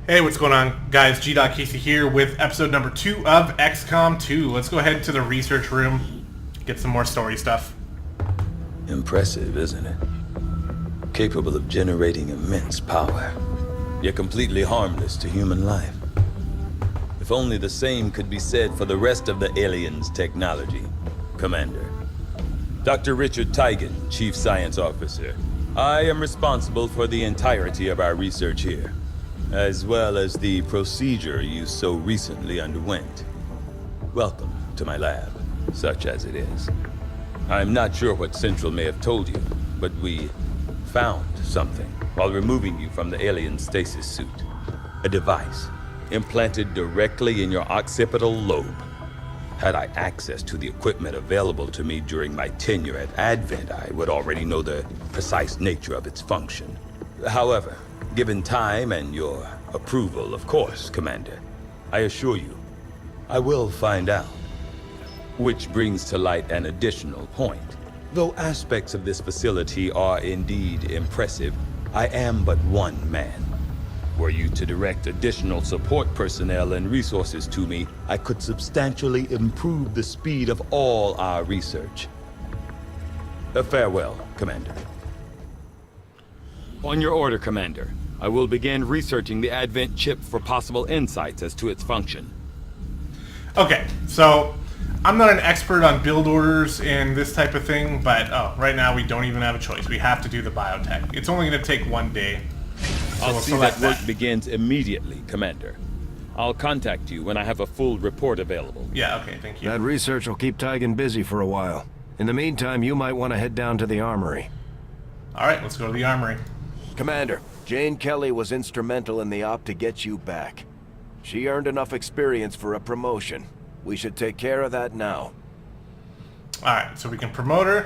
Hey, what's going on, guys? Gdoggcasey here with episode number 2 of XCOM 2. Let's go ahead to the research room, get some more story stuff. Impressive, isn't it? Capable of generating immense power, yet completely harmless to human life. If only the same could be said for the rest of the aliens' technology. Commander. Dr. Richard Tigan, Chief Science Officer. I am responsible for the entirety of our research here, as well as the procedure you so recently underwent. Welcome to my lab, such as it is. I'm not sure what Central may have told you, but we found something while removing you from the alien stasis suit. A device implanted directly in your occipital lobe. Had I access to the equipment available to me during my tenure at Advent, I would already know the precise nature of its function. However, given time and your approval, of course, Commander, I assure you, I will find out. Which brings to light an additional point. Though aspects of this facility are indeed impressive, I am but one man. Were you to direct additional support personnel and resources to me, I could substantially improve the speed of all our research. Farewell, Commander. On your order, Commander. I will begin researching the Advent chip for possible insights as to its function. Okay, so I'm not an expert on build orders and this type of thing, but right now we don't even have a choice. We have to do the biotech. It's only going to take one day. So I'll we'll see select that work begins immediately, Commander. I'll contact you when I have a full report available. Yeah, okay, thank you. That research will keep Tigan busy for a while. In the meantime, you might want to head down to the armory. Alright, let's go to the armory. Commander, Jane Kelly was instrumental in the op to get you back. She earned enough experience for a promotion. We should take care of that now. Alright, so we can promote her.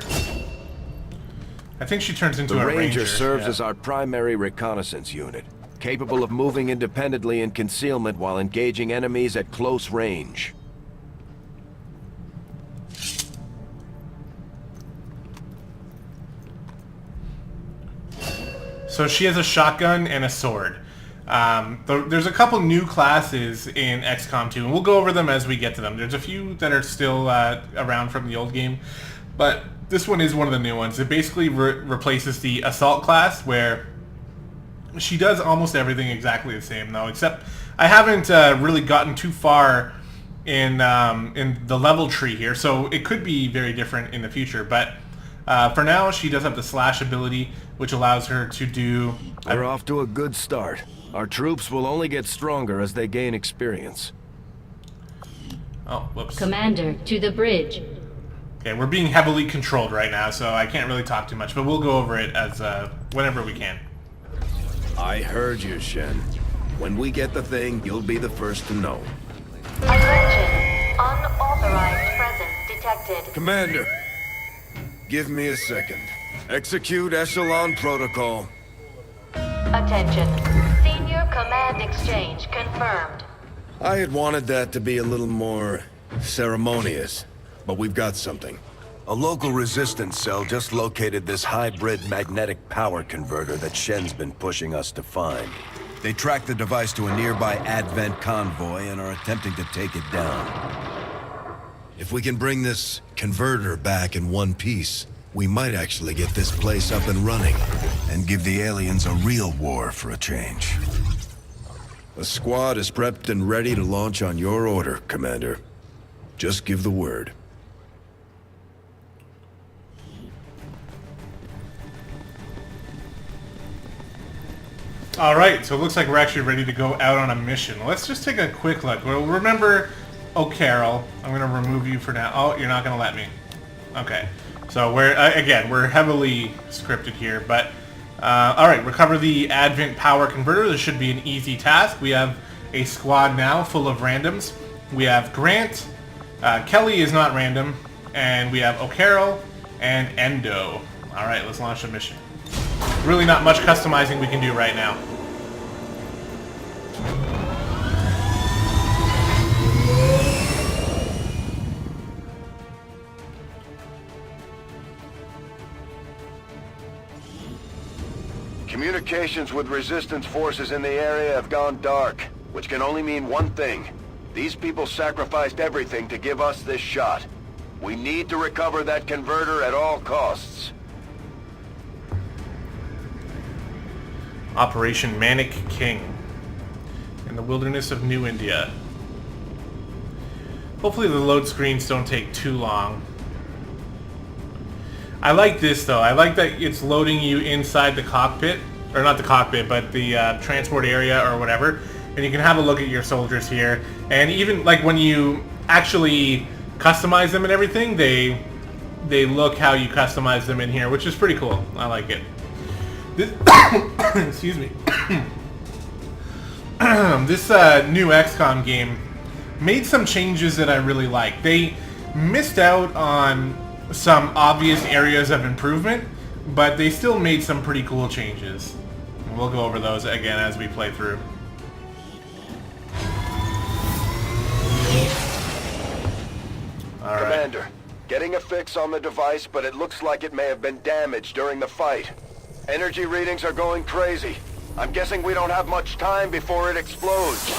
I think she turns into The a Ranger serves yeah. as our primary reconnaissance unit, capable of moving independently in concealment while engaging enemies at close range. So she has a shotgun and a sword. There's a couple new classes in XCOM 2, and we'll go over them as we get to them. There's a few that are still around from the old game, but this one is one of the new ones. It basically replaces the assault class, where she does almost everything exactly the same, though, except I haven't really gotten too far in the level tree here, so it could be very different in the future, but for now, she does have the slash ability, which allows her to do... We're off to a good start. Our troops will only get stronger as they gain experience. Oh, whoops. Commander, to the bridge. Okay, we're being heavily controlled right now, so I can't really talk too much, but we'll go over it as whenever we can. I heard you, Shen. When we get the thing, you'll be the first to know. Attention. Unauthorized presence detected. Commander, give me a second. Execute Echelon Protocol. Attention. Senior command exchange confirmed. I had wanted that to be a little more ceremonious, but we've got something. A local resistance cell just located this hybrid magnetic power converter that Shen's been pushing us to find. They tracked the device to a nearby Advent convoy and are attempting to take it down. If we can bring this converter back in one piece, we might actually get this place up and running and give the aliens a real war for a change. The squad is prepped and ready to launch on your order, Commander. Just give the word. Alright, so it looks like we're actually ready to go out on a mission. Let's just take a quick look. Well, remember... Oh, Carol, I'm going to remove you for now. Oh, you're not going to let me. Okay. So we're, again, we're heavily scripted here, but... Alright, recover the Advent power converter. This should be an easy task. We have a squad now full of randoms. We have Grant, Kelly is not random, and we have O'Carroll and Endo. Alright, let's launch the mission. Really not much customizing we can do right now. communications with resistance forces in the area have gone dark, which can only mean one thing. These people sacrificed everything to give us this shot. We need to recover that converter at all costs. Operation Manic King in the wilderness of New India. Hopefully the load screens don't take too long. I like this though. I like that it's loading you inside the cockpit, or not the cockpit, but the transport area or whatever, and you can have a look at your soldiers here. And even like when you actually customize them and everything, they look how you customize them in here, which is pretty cool. I like it. This excuse me. This new XCOM game made some changes that I really like. They missed out on some obvious areas of improvement, but they still made some pretty cool changes. And we'll go over those again as we play through. All right. Commander, getting a fix on the device, but it looks like it may have been damaged during the fight. Energy readings are going crazy. I'm guessing we don't have much time before it explodes.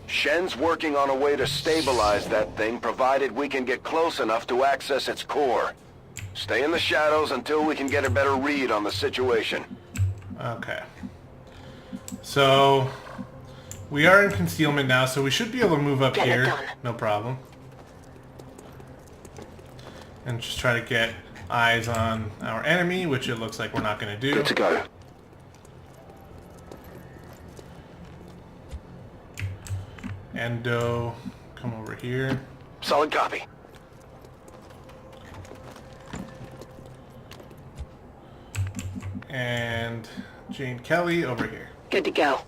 Shen's working on a way to stabilize that thing, provided we can get close enough to access its core. Stay in the shadows until we can get a better read on the situation. Okay. So we are in concealment now, so we should be able to move up here. No problem. And just try to get eyes on our enemy, which it looks like we're not going to do. Good to go. Endo, come over here. Solid copy. And Jane Kelly over here. Good to go.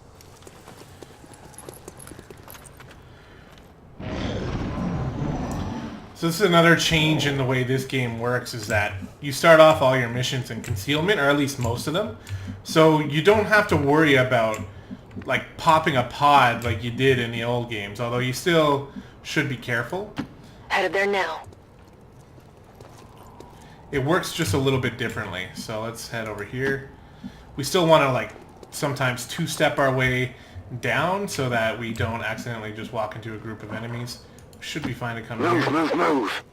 So this is another change in the way this game works, is that you start off all your missions in concealment, or at least most of them. So you don't have to worry about like popping a pod like you did in the old games, although you still should be careful. Headed there now. It works just a little bit differently. So let's head over here. We still want to like sometimes two-step our way down so that we don't accidentally just walk into a group of enemies. Should be fine to come here. Move.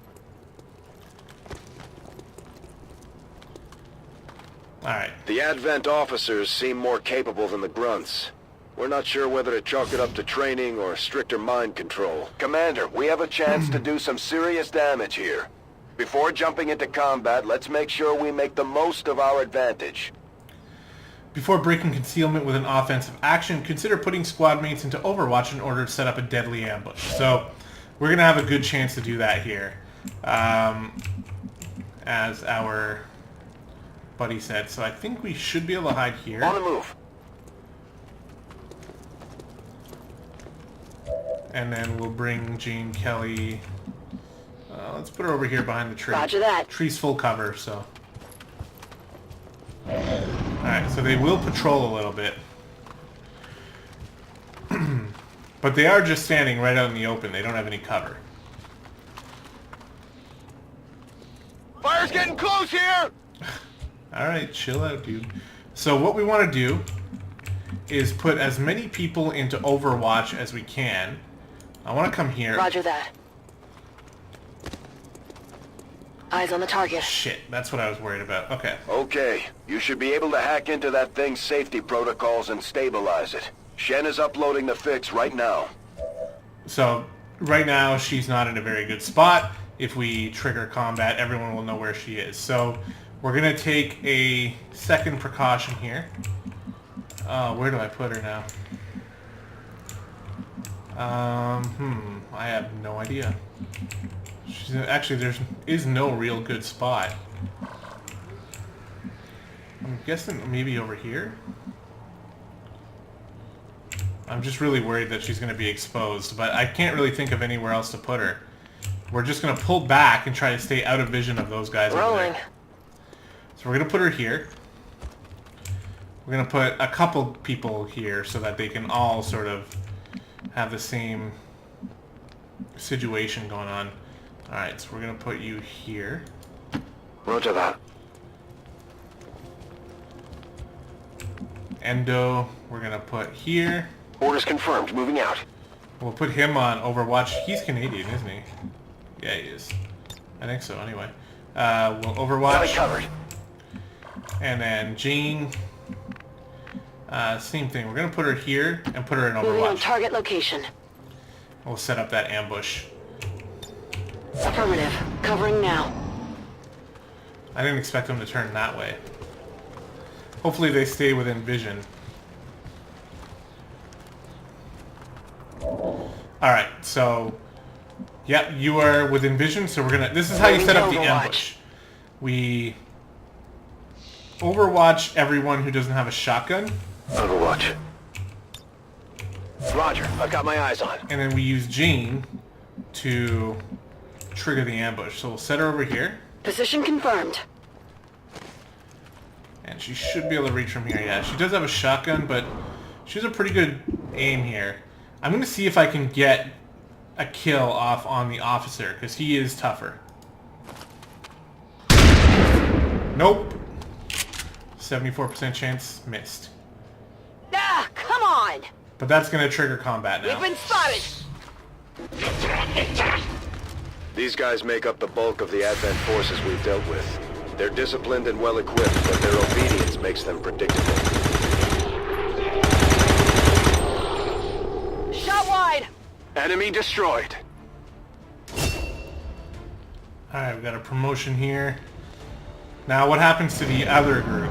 Alright. The Advent officers seem more capable than the grunts. We're not sure whether to chalk it up to training or stricter mind control. Commander, we have a chance to do some serious damage here. Before jumping into combat, let's make sure we make the most of our advantage. Before breaking concealment with an offensive action, consider putting squad mates into Overwatch in order to set up a deadly ambush. So we're going to have a good chance to do that here. As our buddy said. So I think we should be able to hide here. On the move. And then we'll bring Jane Kelly. Let's put her over here behind the tree. Roger that. Tree's full cover, so. Alright, so they will patrol a little bit. But they are just standing right out in the open. They don't have any cover. Fire's getting close here! Alright, chill out, dude. So what we want to do is put as many people into Overwatch as we can. I want to come here. Roger that. Eyes on the target. Shit, that's what I was worried about. Okay. Okay, you should be able to hack into that thing's safety protocols and stabilize it. Shen is uploading the fix right now. So, right now, she's not in a very good spot. If we trigger combat, everyone will know where she is. So, we're going to take a second precaution here. Where do I put her now? I have no idea. Actually, there is no real good spot. I'm guessing maybe over here? I'm just really worried that she's going to be exposed, but I can't really think of anywhere else to put her. We're just going to pull back and try to stay out of vision of those guys over Rolling. there. So we're going to put her here. We're going to put a couple people here so that they can all sort of have the same situation going on. Alright, so we're going to put you here. Roger that. Endo, we're gonna put here. Orders confirmed. Moving out. We'll put him on Overwatch. He's Canadian, isn't he? Yeah, he is. I think so, anyway. We'll Overwatch. Covered. And then Jean. Same thing. We're going to put her here and put her in Moving on Overwatch. target location. We'll set up that ambush. Affirmative. Covering now. I didn't expect them to turn that way. Hopefully they stay within vision. Alright, so... Yep, you are within vision, so we're gonna... This is how you set up the ambush. We... Overwatch everyone who doesn't have a shotgun. Overwatch. Roger. I've got my eyes on. And then we use Jean to trigger the ambush. So we'll set her over here. Position confirmed. And she should be able to reach from here. Yeah, she does have a shotgun, but she has a pretty good aim here. I'm going to see if I can get a kill off on the officer, because he is tougher. Nope. 74% chance, missed. Ah, come on! But that's going to trigger combat now. We've been spotted! These guys make up the bulk of the Advent forces we've dealt with. They're disciplined and well-equipped, but their obedience makes them predictable. Shot wide! Enemy destroyed. Alright, we got a promotion here. Now, what happens to the other group?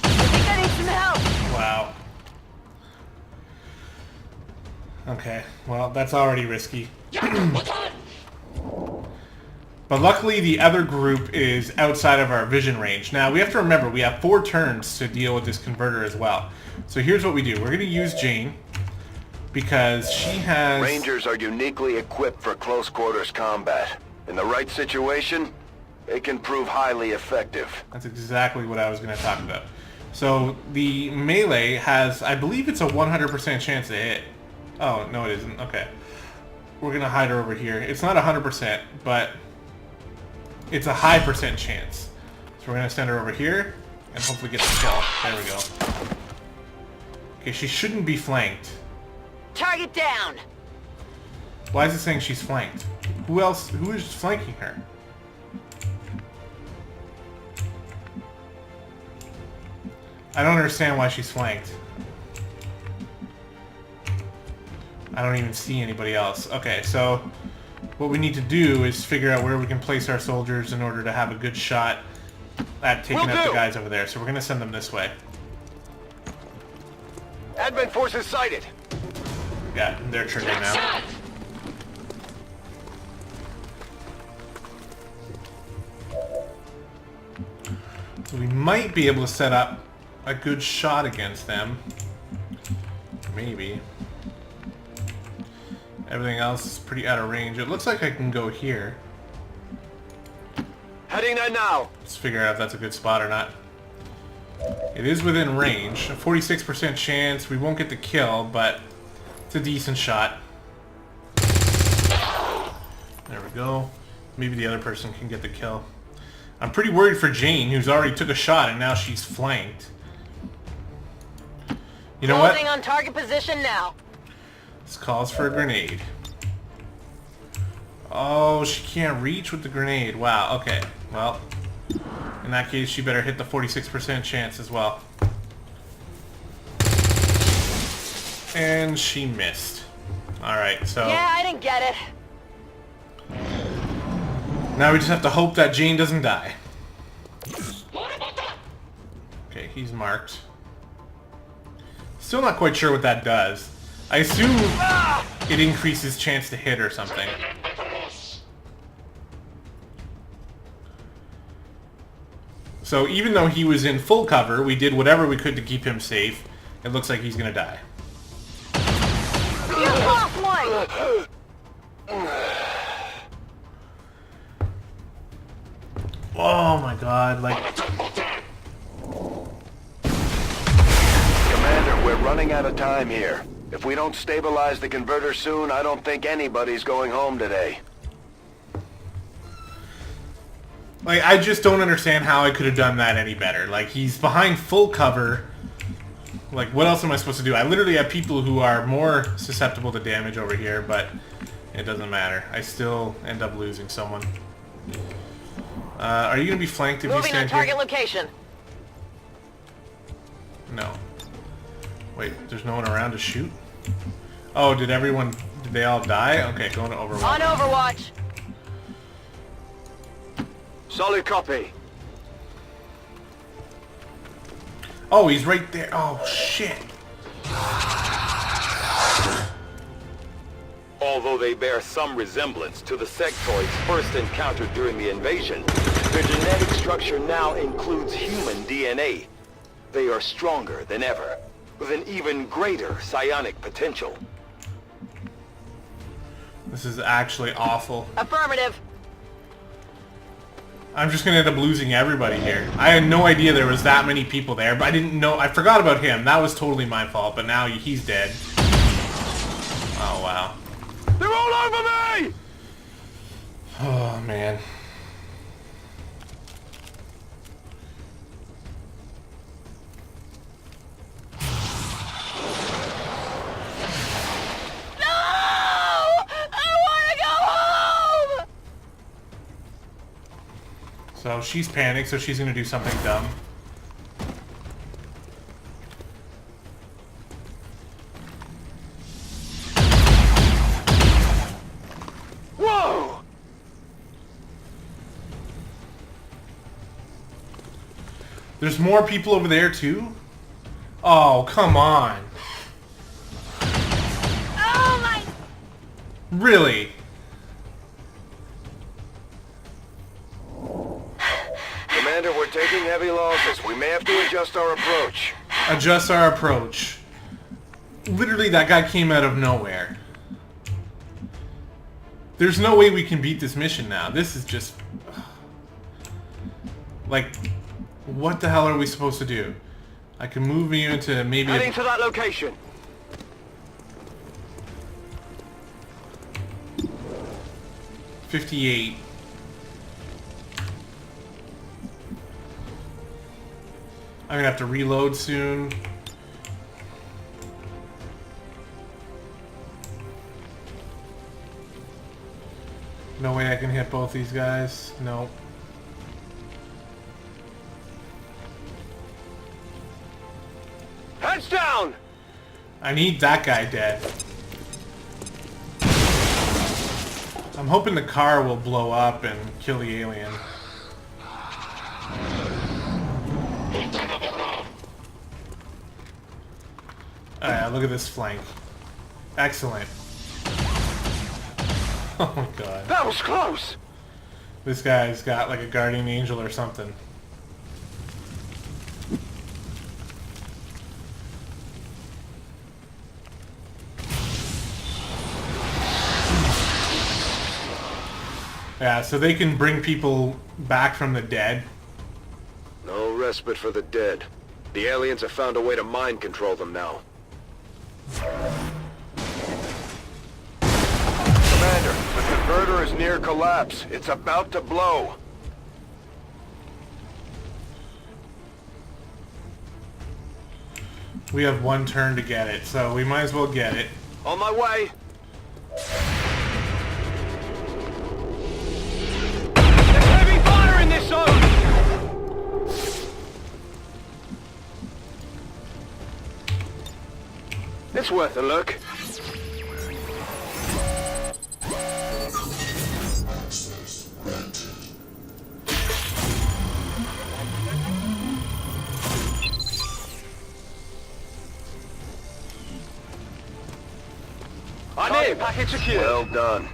I think I need some help! Wow. Okay, well, that's already risky. But luckily, the other group is outside of our vision range. Now, we have to remember, we have 4 turns to deal with this converter as well. So here's what we do. We're going to use Jane, because she has... Rangers are uniquely equipped for close quarters combat. In the right situation, they can prove highly effective. That's exactly what I was going to talk about. So the melee has, I believe it's a 100% chance to hit. Oh, no it isn't. Okay. We're going to hide her over here. It's not 100%, but it's a high percent chance. So we're going to send her over here and hopefully get the kill. There we go. Okay, she shouldn't be flanked. Target down! Why is it saying she's flanked? Who else? Who is flanking her? I don't understand why she's flanked. I don't even see anybody else. Okay, so what we need to do is figure out where we can place our soldiers in order to have a good shot at taking out the guys over there. So we're going to send them this way. Advent forces sighted. Yeah, they're triggered now. So we might be able to set up a good shot against them. Maybe. Everything else is pretty out of range. It looks like I can go here. Heading there now. Let's figure out if that's a good spot or not. It is within range. A 46% chance. We won't get the kill, but it's a decent shot. There we go. Maybe the other person can get the kill. I'm pretty worried for Jane, who's already took a shot and now she's flanked. You know what? Holding on target position now. This calls for a grenade. Oh, she can't reach with the grenade. Wow, okay. Well, in that case, she better hit the 46% chance as well. And she missed. Alright, so... Yeah, I didn't get it. now we just have to hope that Jane doesn't die. Okay, he's marked. Still not quite sure what that does. I assume it increases chance to hit or something. So even though he was in full cover, we did whatever we could to keep him safe. It looks like he's gonna die. You lost one! Oh my god, like... Commander, we're running out of time here. If we don't stabilize the converter soon, I don't think anybody's going home today. Like, I just don't understand how I could have done that any better. Like, he's behind full cover. Like, what else am I supposed to do? I literally have people who are more susceptible to damage over here, but it doesn't matter. I still end up losing someone. Are you going to be flanked if you Moving on stand target here? location. No. Wait, there's no one around to shoot? Oh, did they all die? Okay, going to Overwatch. On Overwatch. Solid copy. Oh, he's right there. Oh, shit. Although they bear some resemblance to the sectoids first encountered during the invasion, their genetic structure now includes human DNA. They are stronger than ever, with an even greater psionic potential. This is actually awful. Affirmative. I'm just gonna end up losing everybody here. I had no idea there was that many people there, but I didn't know. I forgot about him. That was totally my fault, but now he's dead. Oh, wow. They're all over me! Oh, man. So she's panicked, so she's gonna do something dumb. Whoa! There's more people over there too? Oh, come on. Oh my! Really? Commander, we're taking heavy losses. We may have to adjust our approach. Adjust our approach. Literally, that guy came out of nowhere. There's no way we can beat this mission now. This is just... Like, what the hell are we supposed to do? I can move you into maybe... Heading to that location. $58. I'm gonna have to reload soon. No way I can hit both these guys. Nope. Heads down! I need that guy dead. I'm hoping the car will blow up and kill the alien. Alright, look at this flank. Excellent. Oh my god. That was close! This guy's got like a guardian angel or something. Yeah, so they can bring people back from the dead. No respite for the dead. The aliens have found a way to mind control them now. Commander, the converter is near collapse. It's about to blow. We have one turn to get it, so we might as well get it. On my way. There's heavy fire in this zone! It's worth a look. I'm in! Package secure. Well done.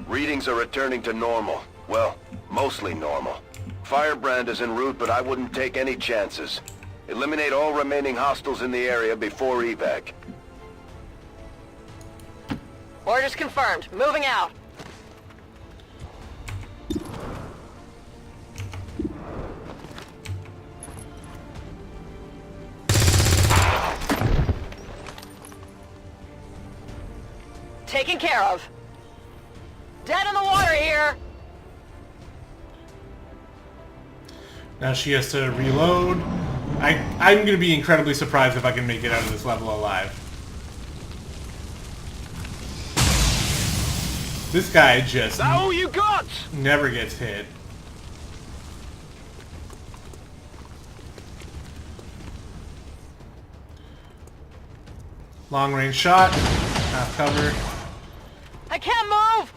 Readings are returning to normal. Well, mostly normal. Firebrand is en route, but I wouldn't take any chances. Eliminate all remaining hostiles in the area before evac. Orders confirmed. Moving out. Taken care of. Dead in the water here. Now she has to reload. I'm going to be incredibly surprised if I can make it out of this level alive. This guy just That all you got? never gets hit. Long range shot. Half cover. I can't move.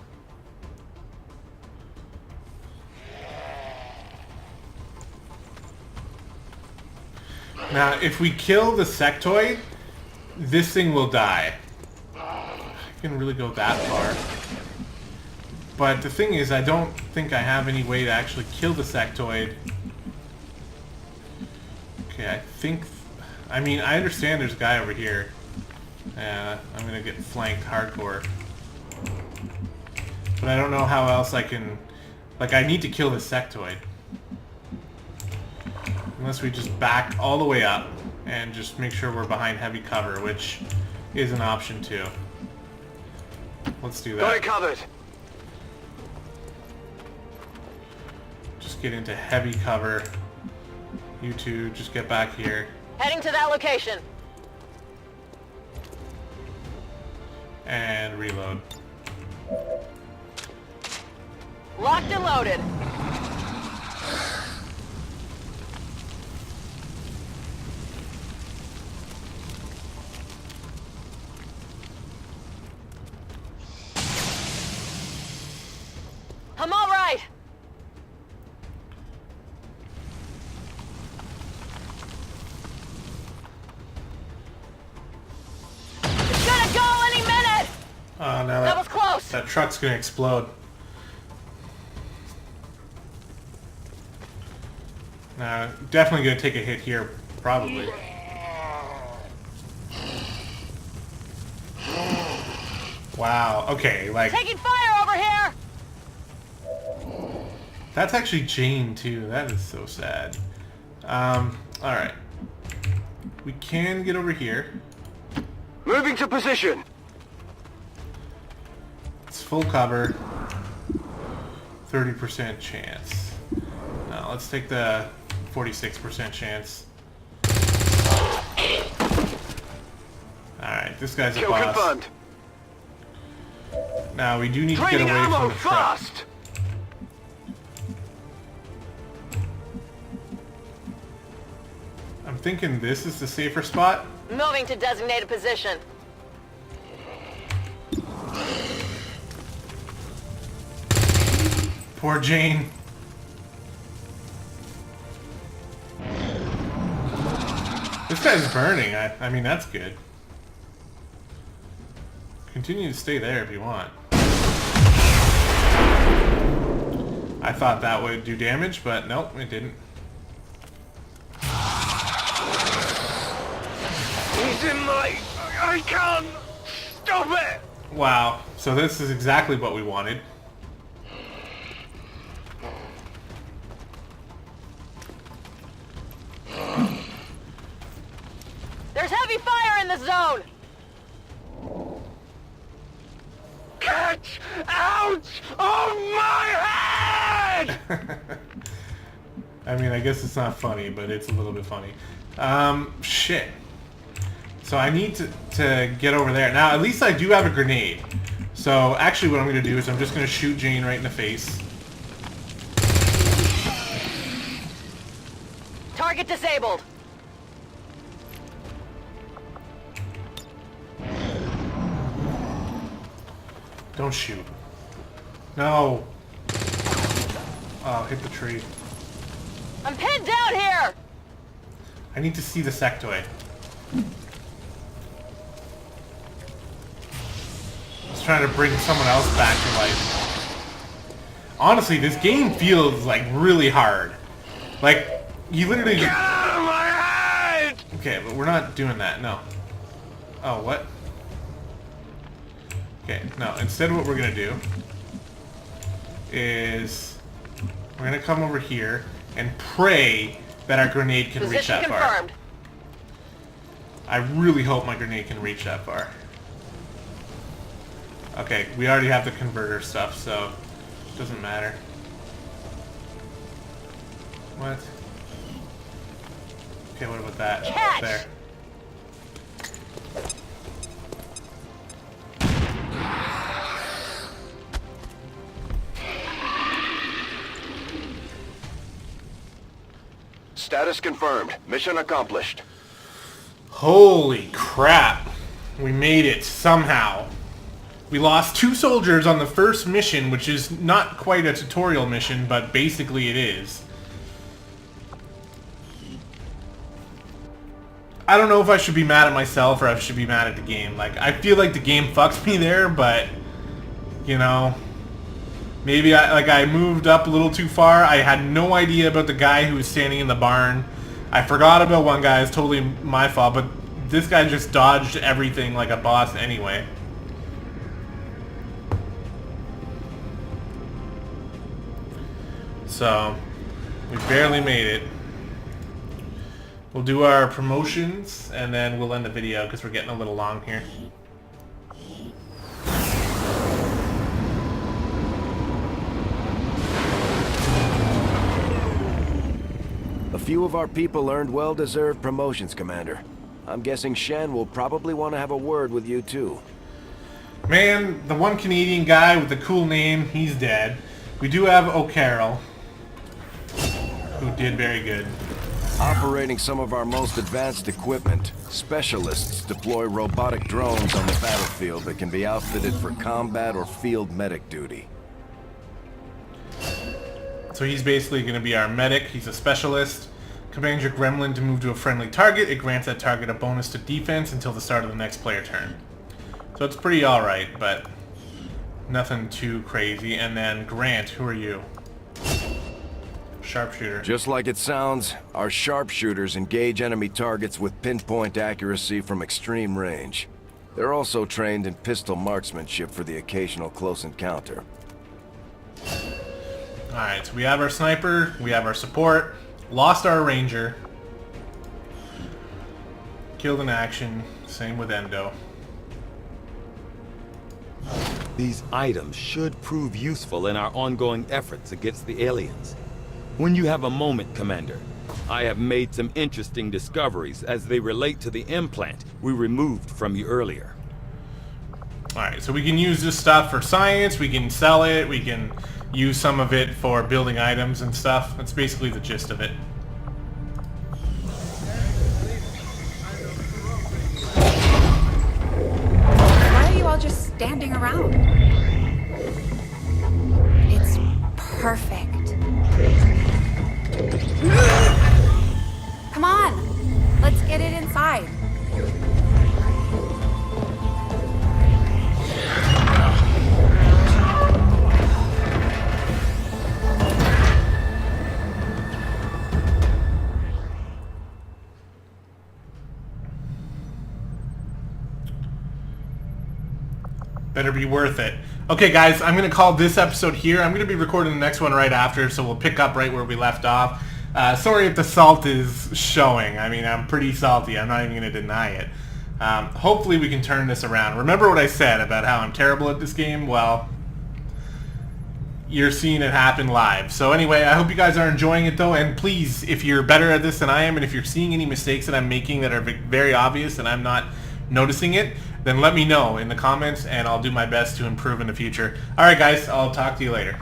Now, if we kill the sectoid, this thing will die. I can really go that far. But the thing is, I don't think I have any way to actually kill the sectoid. Okay, I think... I mean, I understand there's a guy over here. I'm gonna get flanked hardcore. But I don't know how else I can... Like, I need to kill the sectoid. Unless we just back all the way up and just make sure we're behind heavy cover, which is an option too. Let's do that. Got it covered. Just get into heavy cover. You two, just get back here. Heading to that location. And reload. Locked and loaded. I'm all right. It's gonna go any minute. Oh, now That was close. that truck's gonna explode. Definitely gonna take a hit here, probably. Wow. Okay, like Taking fire over here. that's actually Jane too. That is so sad. All right. We can get over here. Moving to position. It's full cover. 30% chance. Now let's take the 46% chance. Alright, this guy's a Kill boss. confirmed. Now we do need to get Draining away ammo from the truck. fast. I'm thinking this is the safer spot. Moving to designated position. Poor Jane. This guy's burning. I mean, that's good. Continue to stay there if you want. I thought that would do damage, but nope, it didn't. He's in my... I can't stop it. Wow. So this is exactly what we wanted. There's heavy fire in the zone. Get out of my head! I mean, I guess it's not funny, but it's a little bit funny. Shit. So I need to get over there. Now, at least I do have a grenade. So actually what I'm going to do is I'm just going to shoot Jane right in the face. Target disabled. Don't shoot. No. Oh, hit the tree. I'm pinned down here. I need to see the sectoid. Just trying to bring someone else back to life. Honestly, this game feels like really hard. Like, you literally Get out of my head! Okay, but we're not doing that, no. Oh, what? Okay, no, instead what we're gonna do is we're gonna come over here and pray that our grenade can reach Position that far. confirmed. I really hope my grenade can reach that far. Okay, we already have the converter stuff, so it doesn't matter. What? Okay, what about that? Catch! There. Status confirmed. Mission accomplished. Holy crap. We made it somehow. We lost 2 soldiers on the first mission, which is not quite a tutorial mission, but basically it is. I don't know if I should be mad at myself or I should be mad at the game. Like, I feel like the game fucked me there, but, you know, maybe I moved up a little too far. I had no idea about the guy who was standing in the barn. I forgot about one guy. It's totally my fault, but this guy just dodged everything like a boss anyway. So, we barely made it. We'll do our promotions, and then we'll end the video because we're getting a little long here. A few of our people earned well-deserved promotions, Commander. I'm guessing Shen will probably want to have a word with you, too. Man, the one Canadian guy with the cool name, he's dead. We do have O'Carroll, who did very good. Operating some of our most advanced equipment, specialists deploy robotic drones on the battlefield that can be outfitted for combat or field medic duty. So he's basically going to be our medic. He's a specialist. Command your gremlin to move to a friendly target. It grants that target a bonus to defense until the start of the next player turn. So it's pretty alright, but nothing too crazy. And then Grant, who are you? Sharpshooter. Just like it sounds, our sharpshooters engage enemy targets with pinpoint accuracy from extreme range. They're also trained in pistol marksmanship for the occasional close encounter. Alright, so we have our sniper, we have our support, lost our ranger, killed in action, same with Endo. These items should prove useful in our ongoing efforts against the aliens. When you have a moment, Commander, I have made some interesting discoveries as they relate to the implant we removed from you earlier. Alright, so we can use this stuff for science, we can sell it, we can use some of it for building items and stuff. That's basically the gist of it. Why are you all just standing around? It's perfect. Come on, let's get it inside. Better be worth it. Okay guys, I'm going to call this episode here. I'm going to be recording the next one right after, so we'll pick up right where we left off. Sorry if the salt is showing. I mean, I'm pretty salty. I'm not even going to deny it. Hopefully we can turn this around. Remember what I said about how I'm terrible at this game? Well, you're seeing it happen live. So anyway, I hope you guys are enjoying it though, and please, if you're better at this than I am, and if you're seeing any mistakes that I'm making that are very obvious and I'm not noticing it, then let me know in the comments and I'll do my best to improve in the future. Alright guys, I'll talk to you later.